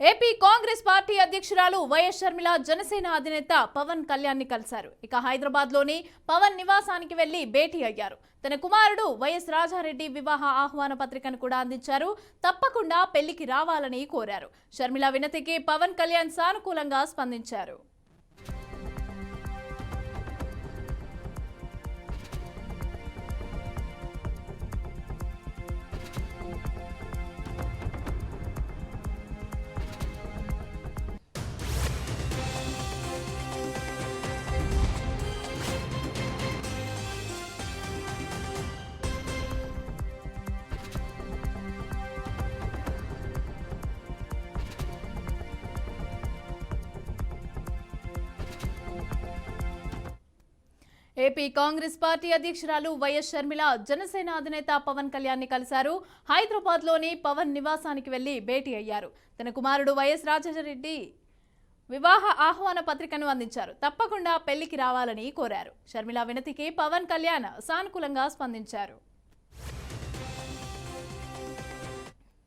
AP Congress party అధ్యక్షురాలు YS Sharmila Janasena అధినేత పవన్ కళ్యాణ్ ని కలిశారు. ఇక హైదరాబాద్ లోని పవన్ నివాసానికి వెళ్లి భేటీ అయ్యారు. తన కుమారుడు వైఎస్ రాజారెడ్డి వివాహ ఆహ్వాన పత్రికను కూడా అందించారు. తప్పకుండా పెళ్లికి రావాలని కోరారు. షర్మిల వినతికి పవన్ కళ్యాణ్ సానుకూలంగా స్పందించారు. ఏపీ కాంగ్రెస్ పార్టీ అధ్యక్షురాలు వైఎస్ షర్మిల జనసేన అధినేత పవన్ కళ్యాణ్ ని కలిశారు. హైదరాబాద్ లోని పవన్ నివాసానికి వెళ్లి భేటీ అయ్యారు. తన కుమారుడు వైఎస్ రాజారెడ్డి వివాహ ఆహ్వాన పత్రికను అందించారు. తప్పకుండా పెళ్లికి రావాలని కోరారు. షర్మిల వినతికి పవన్ కళ్యాణ్ సానుకూలంగా స్పందించారు.